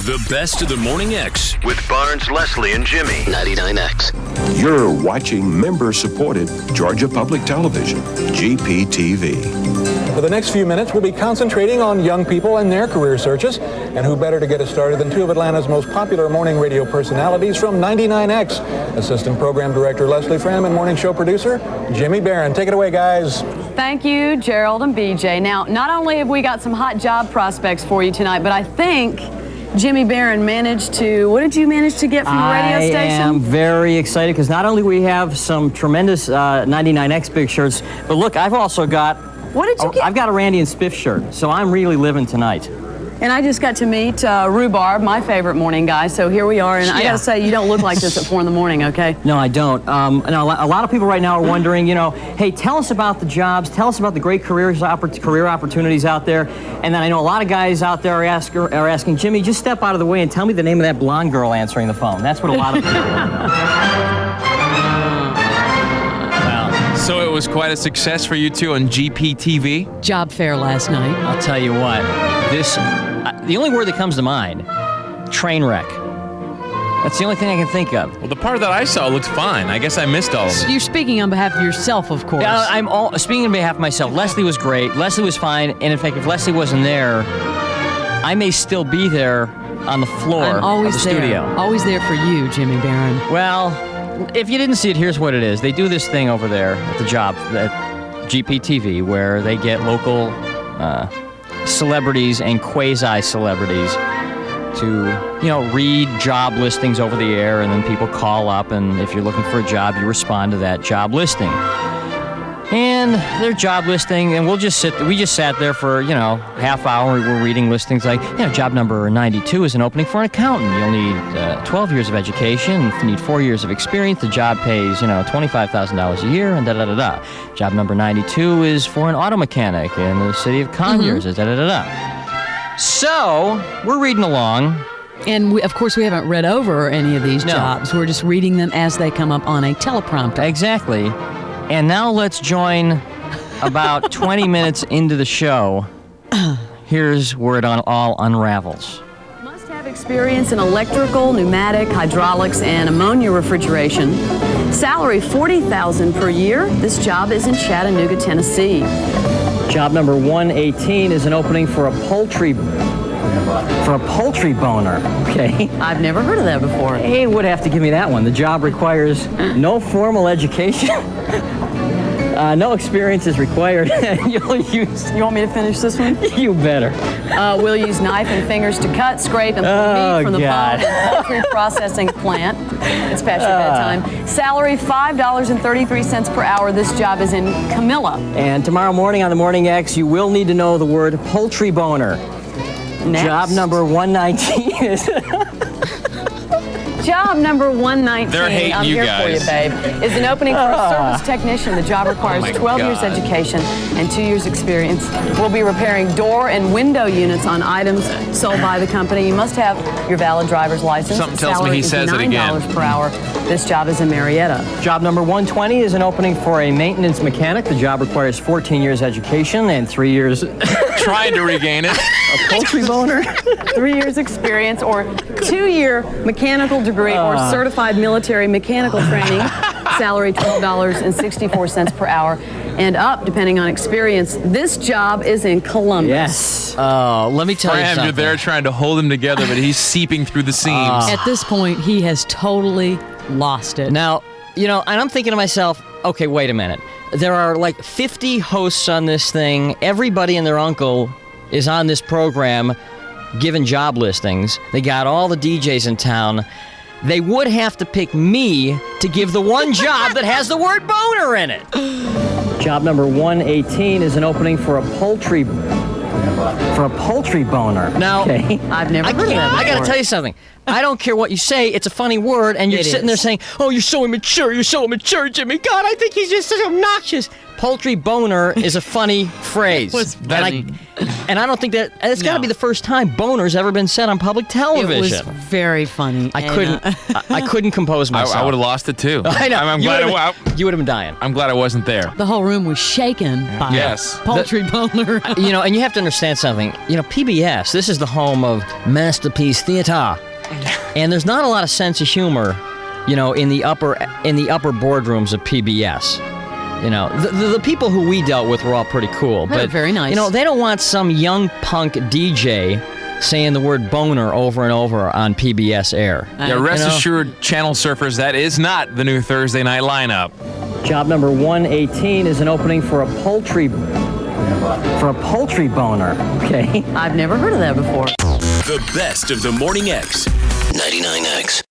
The best of the Morning X with Barnes, Leslie, and Jimmy. 99X. You're watching member-supported Georgia Public Television, GPTV. For the next few minutes, we'll be concentrating on young people and their career searches. And who better to get us started than two of Atlanta's most popular morning radio personalities from 99X. Assistant Program Director Leslie Fram and morning show producer Jimmy Barron. Take it away, guys. Thank you, Gerald and BJ. Now, not only have we got some hot job prospects for you tonight, but I think Jimmy Barron managed to, what did you manage to get from the radio station? I am very excited because not only we have some tremendous 99X big shirts, but look, I've also got, what did you get? I've got a Randy and Spiff shirt, so I'm really living tonight. And I just got to meet Rhubarb, my favorite morning guy, so here we are. And I gotta say, you don't look like this at 4 in the morning, okay? No, I don't. Now, a lot of people right now are wondering, you know, hey, tell us about the jobs, tell us about the great career opportunities out there. And then I know a lot of guys out there are asking, Jimmy, just step out of the way and tell me the name of that blonde girl answering the phone. That's what a lot of people want to know. So it was quite a success for you two on GPTV? Job fair last night. I'll tell you what, the only word that comes to mind, train wreck. That's the only thing I can think of. Well, the part that I saw looked fine. I guess I missed all of it. You're speaking on behalf of yourself, of course. Yeah, I'm speaking on behalf of myself. Leslie was great. Leslie was fine. And in fact, if Leslie wasn't there, I may still be there on the floor of the studio. Always there for you, Jimmy Barron. Well, if you didn't see it, here's what it is. They do this thing over there at the job, at GPTV, where they get local celebrities and quasi-celebrities to, you know, read job listings over the air, and then people call up, and if you're looking for a job, you respond to that job listing. And their job listing, and we just sat there for, you know, half hour. We're reading listings like, you know, job number 92 is an opening for an accountant. You'll need 12 years of education, you need 4 years of experience. The job pays, you know, $25,000 a year, and da-da-da-da. Job number 92 is for an auto mechanic in the city of Conyers, da-da-da-da. So, we're reading along. And, of course, we haven't read over any of these jobs. We're just reading them as they come up on a teleprompter. Exactly. And now let's join about 20 minutes into the show. Here's where it all unravels. Must have experience in electrical, pneumatic, hydraulics, and ammonia refrigeration. Salary $40,000 per year. This job is in Chattanooga, Tennessee. Job number 118 is an opening for a poultry boner. Okay. I've never heard of that before. He would have to give me that one. The job requires no formal education. No experience is required. You want me to finish this one? You better. We'll use knife and fingers to cut, scrape, and pull meat from the bone and poultry processing plant. It's past your bedtime. Salary $5.33 per hour. This job is in Camilla. And tomorrow morning on the Morning X, you will need to know the word poultry boner. Next. Job number 119 is... Job number 119, They're hating I'm you here guys. for you, babe, is an opening for a service technician. The job requires 12 years education and 2 years experience. We'll be repairing door and window units on items sold by the company. You must have your valid driver's license. Something tells me he says it again. $9 per hour. This job is in Marietta. Job number 120 is an opening for a maintenance mechanic. The job requires 14 years education and 3 years... Trying to regain it. A poultry boner. 3 years experience or 2-year mechanical degree or certified military mechanical training. Salary $12.64 per hour and up depending on experience. This job is in Columbus. Yes. Let me tell you something. You're there trying to hold him together, but he's seeping through the seams. At this point, he has totally lost it. Now, you know, and I'm thinking to myself, okay, wait a minute. There are like 50 hosts on this thing. Everybody and their uncle is on this program giving job listings. They got all the DJs in town. They would have to pick me to give the one job that has the word boner in it. Job number 118 is an opening for a poultry boner. Now, okay. I've never heard of that before. I got to tell you something. I don't care what you say. It's a funny word, and you're sitting there saying, "Oh, you're so immature. You're so immature, Jimmy. God, I think he's just so obnoxious." Poultry boner is a funny phrase. And I don't think that it's got to be the first time boner's ever been said on public television. It was very funny. I couldn't compose myself. I would have lost it too. I know. I'm glad you would have been dying. I'm glad I wasn't there. The whole room was shaken by poultry boner. You know, and you have to understand something. something. PBS, this is the home of Masterpiece Theater. And there's not a lot of sense of humor, in the upper boardrooms of PBS. The people who we dealt with were all pretty cool. They're But very nice. They don't want some young punk DJ saying the word boner over and over on PBS air. Yeah, rest assured, channel surfers, that is not the new Thursday night lineup. Job number 118 is an opening for a poultry boner. Okay. I've never heard of that before. The best of the Morning X. 99X.